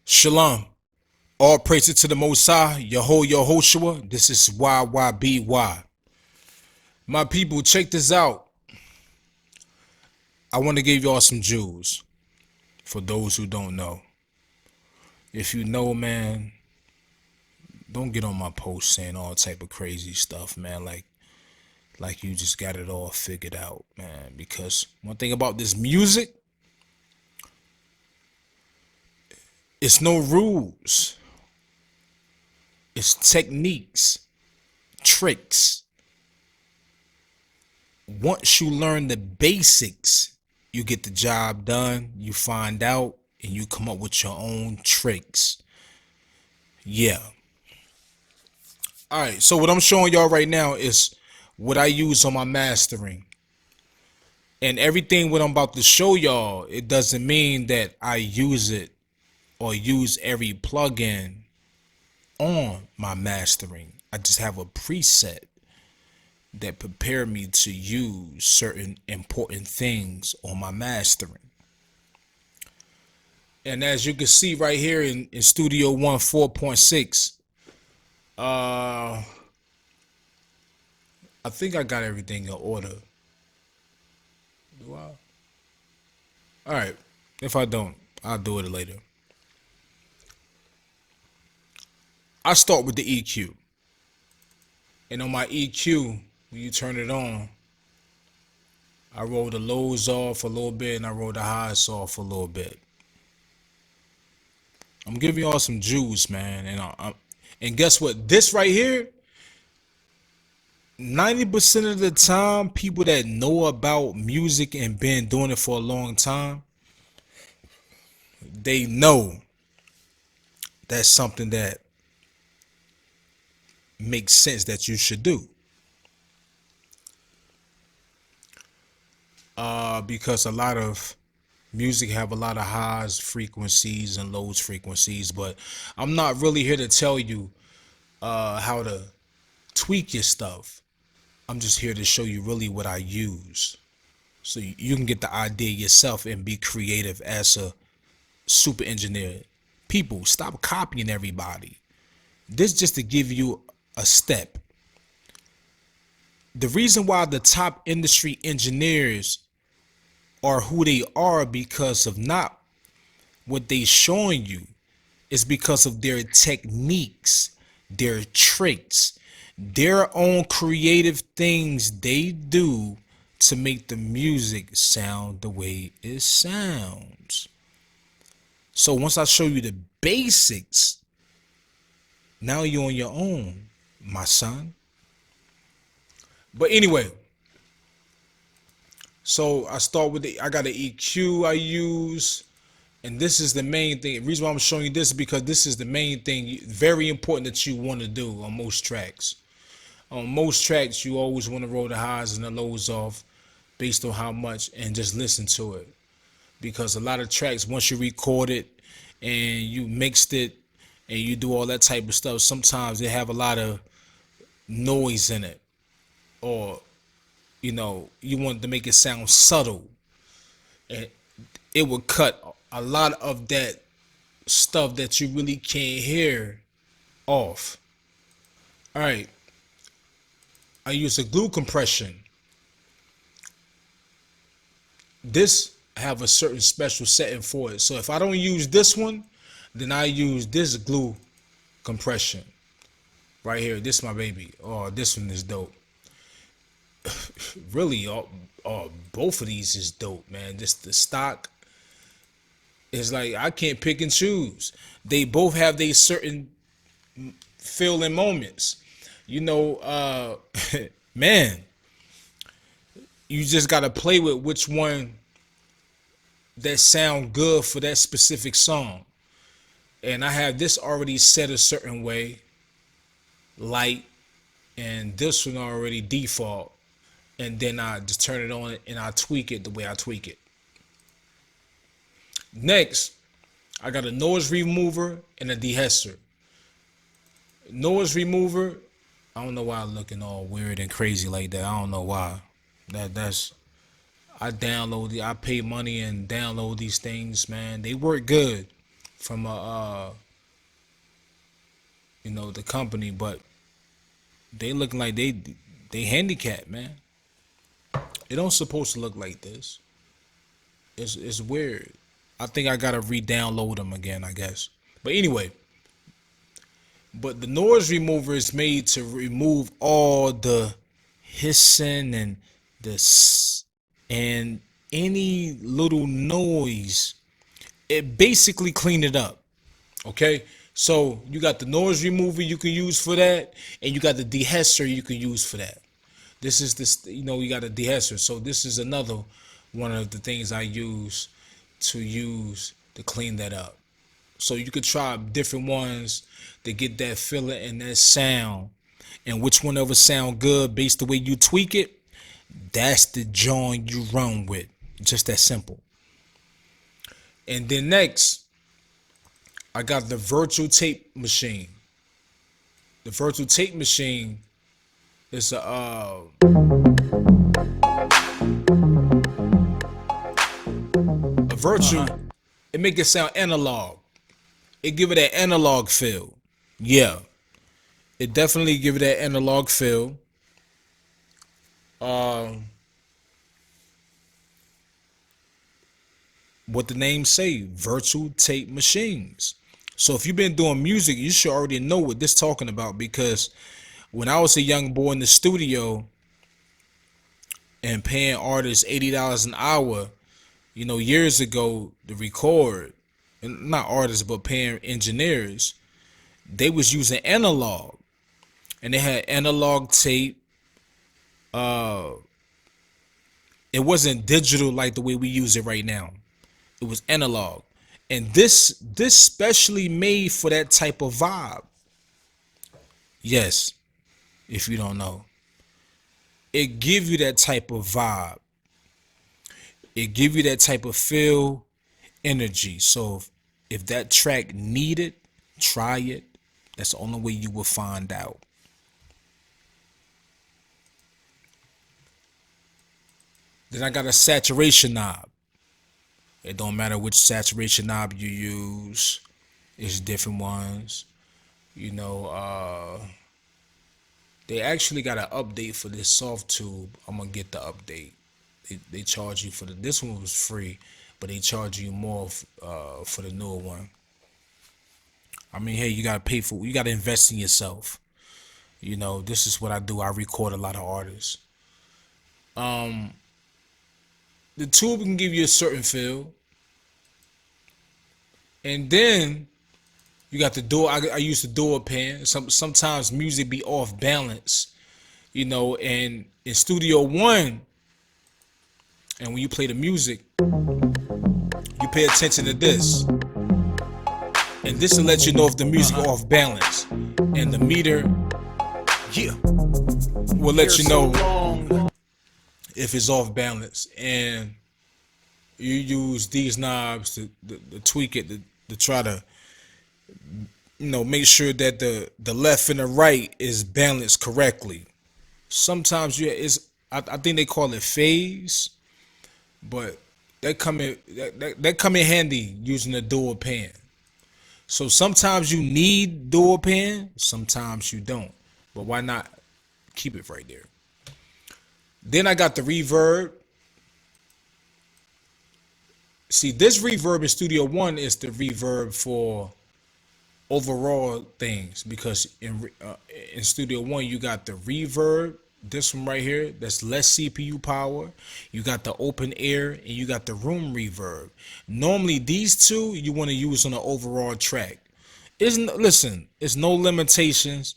Shalom. All praises to the Most High, Yehoshua. This is YYBY. My people, check this out. I want to give y'all some jewels for those who don't know. If you know, man, don't get on my post saying all type of crazy stuff, man. Like you just got it all figured out, man. Because one thing about this music, it's no rules. It's techniques, tricks. Once you learn the basics, you get the job done, you find out, and you come up with your own tricks. Yeah. All right, so what I'm showing y'all right now is what I use on my mastering. And everything what I'm about to show y'all, it doesn't mean that I use it or use every plugin on my mastering. I just have a preset that prepare me to use certain important things on my mastering. And as you can see right here in Studio One 4.6, I think I got everything in order. Do I? All right. If I don't, I'll do it later. I start with the EQ. And on my EQ, when you turn it on, I roll the lows off a little bit and I roll the highs off a little bit. I'm giving y'all some juice, man. And guess what? This right here, 90% of the time, people that know about music and been doing it for a long time, they know that's something that makes sense that you should do. Because a lot of music have a lot of highs frequencies and lows frequencies, but I'm not really here to tell you how to tweak your stuff. I'm just here to show you really what I use, so you can get the idea yourself and be creative as a super engineer. People, stop copying everybody. This just to give you a step. The reason why the top industry engineers are who they are because of not what they showing you, is because of their techniques, their tricks, their own creative things they do to make the music sound the way it sounds. So once I show you the basics, now you're on your own, my son. But anyway, so I start with I got an EQ I use, and this is the main thing. The reason why I'm showing you this is because this is the main thing, very important that you want to do on most tracks. On most tracks, you always want to roll the highs and the lows off based on how much, and just listen to it. Because a lot of tracks, once you record it and you mixed it and you do all that type of stuff, sometimes they have a lot of noise in it, or you want to make it sound subtle, and it will cut a lot of that stuff that you really can't hear off. All right, I use a glue compression. This have a certain special setting for it, so if I don't use this one, then I use this glue compression right here. This is my baby. Oh, this one is dope. Really, both of these is dope, man. Just the stock is like, I can't pick and choose. They both have their certain feeling moments. Man, you just gotta play with which one that sound good for that specific song. And I have this already set a certain way, light, and this one already default. And then I just turn it on and I tweak it the way I tweak it. Next, I got a noise remover and a deesser. Noise remover, I don't know why I'm looking all weird and crazy like that. I don't know why. I pay money and download these things, man. They work good. from the company, but they looking like they handicapped, man. It don't supposed to look like this. It's weird. I think I gotta re-download them again, I guess. But anyway, but the noise remover is made to remove all the hissing and and any little noise. It basically clean it up. Okay, so you got the noise remover you can use for that, and you got the deesser you can use for that. This is this, you got a deesser. So this is another one of the things I use to clean that up. So you could try different ones to get that feeling and that sound, and which one ever sound good based the way you tweak it. That's the joint you run with. Just that simple. And then next, I got the virtual tape machine. The virtual tape machine is a virtual. It make it sound analog. It give it that analog feel. Yeah, it definitely give it that analog feel. What the name say, virtual tape machines. So if you've been doing music, you should already know what this talking about, because when I was a young boy in the studio and paying artists $80 an hour, years ago to record, and not artists but paying engineers, they was using analog, and they had analog tape. It wasn't digital like the way we use it right now. It was analog, and this specially made for that type of vibe. Yes, if you don't know, it give you that type of vibe. It give you that type of feel, energy. So if that track need it, try it. That's the only way you will find out. Then I got a saturation knob. It don't matter which saturation knob you use. It's different ones. They actually got an update for this soft tube. I'm gonna get the update. They charge you for this one was free, but they charge you more for the newer one. I mean, hey, you gotta pay for. You gotta invest in yourself. This is what I do. I record a lot of artists. The tube can give you a certain feel, and then you got the door. I use the door pan. Sometimes music be off balance, and in Studio One, and when you play the music, you pay attention to this, and this will let you know if the music off balance, and the meter, yeah, will let you know if it's off balance, and you use these knobs to tweak it to try to make sure that the left and the right is balanced correctly. Sometimes I think they call it phase, but that come in handy using the dual pan. So sometimes you need dual pan, sometimes you don't, but why not keep it right there? Then I got the reverb. See, this reverb in Studio One is the reverb for overall things, because in Studio One you got the reverb, this one right here, that's less CPU power. You got the open air, and you got the room reverb. Normally these two you want to use on an overall track. Listen, it's no limitations.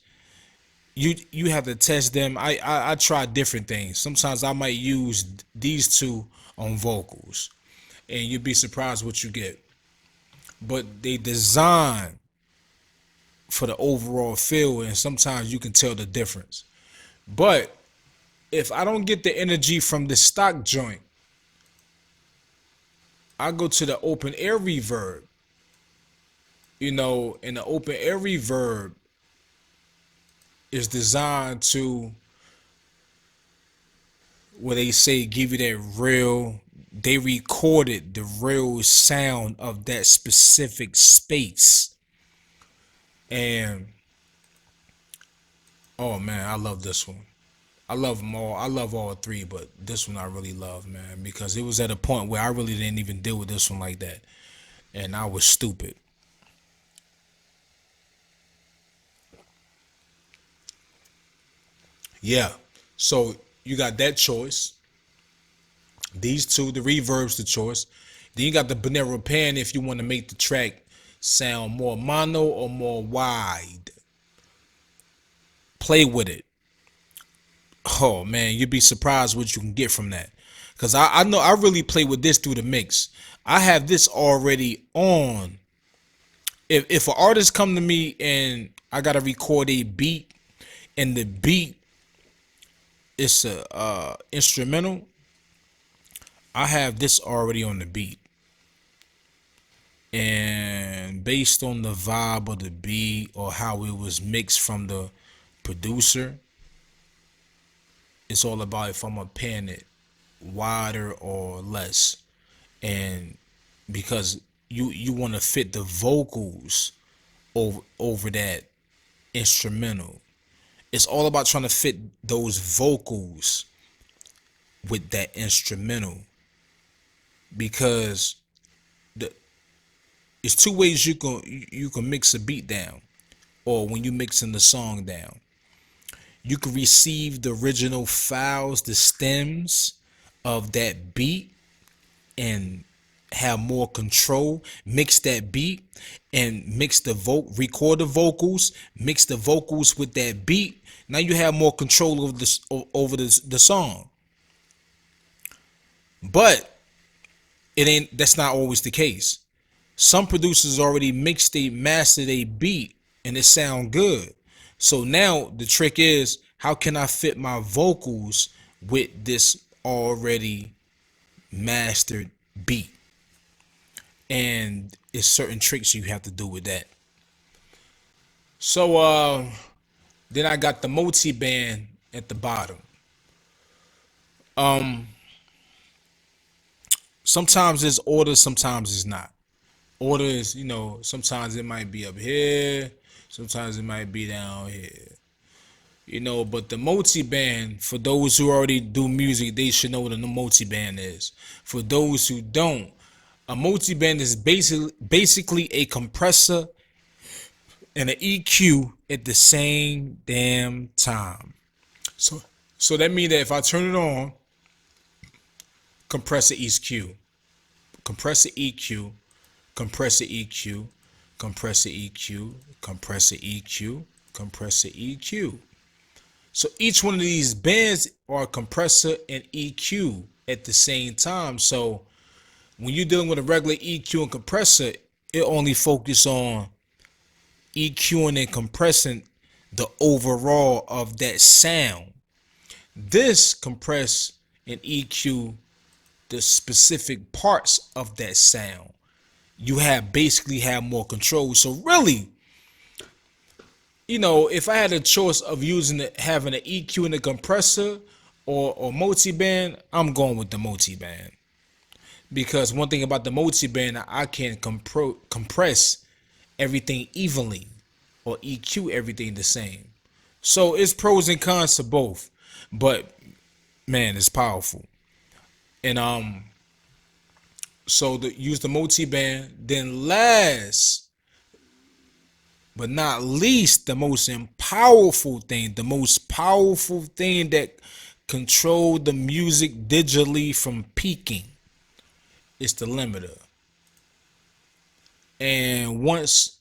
You have to test them. I try different things. Sometimes I might use these two on vocals, and you'd be surprised what you get. But they design for the overall feel, and sometimes you can tell the difference. But if I don't get the energy from the stock joint, I go to the open air reverb. And the open air reverb is designed to, where they say, give you that real they recorded the real sound of that specific space. And oh man, I love this one. I love them all. I love all three, but this one I really love, man, because it was at a point where I really didn't even deal with this one like that, and I was stupid. Yeah. So you got that choice. These two, the reverb's the choice. Then you got the Bonero pan if you want to make the track sound more mono or more wide. Play with it. Oh man, you'd be surprised what you can get from that. Cause I know I really play with this through the mix. I have this already on. If an artist come to me and I gotta record a beat and the beat is a instrumental, I have this already on the beat. And based on the vibe of the beat or how it was mixed from the producer, it's all about if I'm gonna pan it wider or less. And because you want to fit the vocals over that instrumental, it's all about trying to fit those vocals with that instrumental, because the it's two ways you can mix a beat down, or when you mixing the song down, you can receive the original files, the stems of that beat, and have more control, mix that beat and mix the record the vocals, mix the vocals with that beat. Now you have more control over the song. But that's not always the case. Some producers already mixed they mastered a beat and it sound good. So now the trick is, how can I fit my vocals with this already mastered beat? And it's certain tricks you have to do with that. So then I got the multi-band at the bottom. Sometimes it's order, sometimes it's not. Order is, sometimes it might be up here, sometimes it might be down here. But the multi-band, for those who already do music, they should know what a multi-band is. For those who don't, a multi-band is basically a compressor and an EQ at the same damn time. So that means that if I turn it on, compressor EQ, compressor EQ, compressor EQ, compressor EQ, compressor EQ, compressor EQ. So each one of these bands are compressor and EQ at the same time. So when you're dealing with a regular EQ and compressor, it only focuses on EQing and compressing the overall of that sound. This compress and EQ the specific parts of that sound. You basically have more control. So really, if I had a choice of having an EQ and a compressor or multi-band, I'm going with the multi-band. Because one thing about the multi-band, I can compress everything evenly or EQ everything the same. So it's pros and cons to both. But man, it's powerful. And so use the multi-band. Then last but not least, the most powerful thing that control the music digitally from peaking is the limiter. And once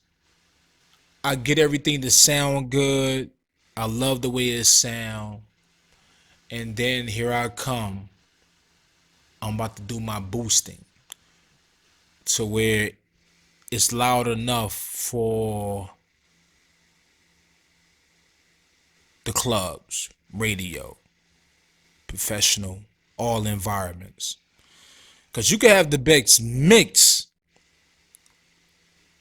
I get everything to sound good, I love the way it sound, and then here I come, I'm about to do my boosting to where it's loud enough for the clubs, radio, professional, all environments. Because you can have the best mix,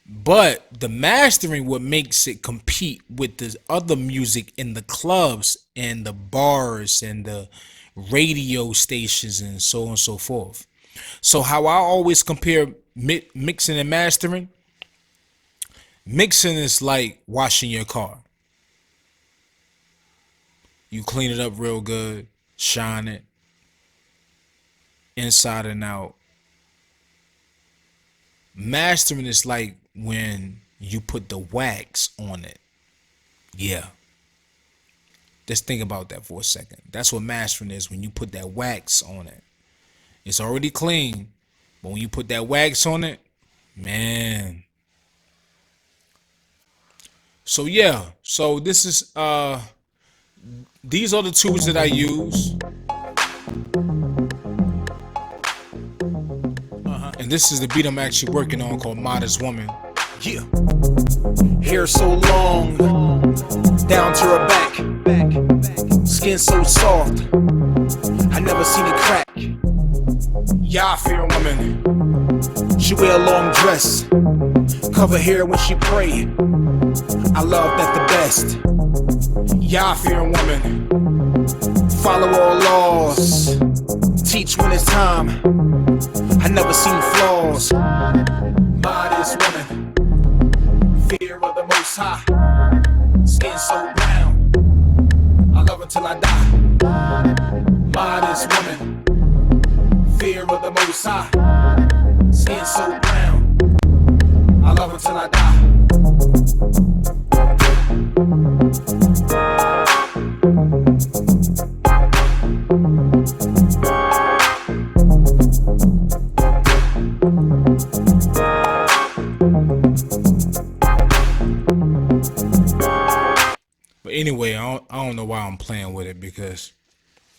but the mastering what makes it compete with the other music in the clubs and the bars and the radio stations and so on and so forth. So how I always compare mixing and mastering, mixing is like washing your car. You clean it up real good, shine it inside and out. Mastering is like when you put the wax on it. Yeah. Just think about that for a second. That's what mastering is, when you put that wax on it. It's already clean, but when you put that wax on it, man. So yeah, so this is these are the tools that I use. And this is the beat I'm actually working on, called Modest Woman. Yeah. Hair so long, down to her back. Skin so soft, I never seen it crack. Yah-fearing woman. She wear a long dress, cover hair when she pray. I love that the best. Yah-fearing woman. Follow all laws, teach when it's time. I never seen flaws. Modest woman, fear of the Most High. Skin so brown, I love her till I die. Modest woman, fear of the Most High. Skin so brown, I love her till I die. But anyway, I don't know why I'm playing with it, because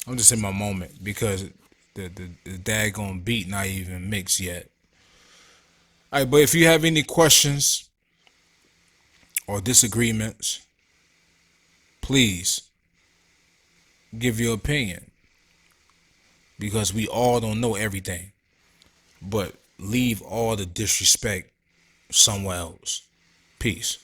I'm just in my moment, because the daggone beat not even mixed yet. Alright, but if you have any questions or disagreements, please give your opinion, because we all don't know everything. But leave all the disrespect somewhere else. Peace.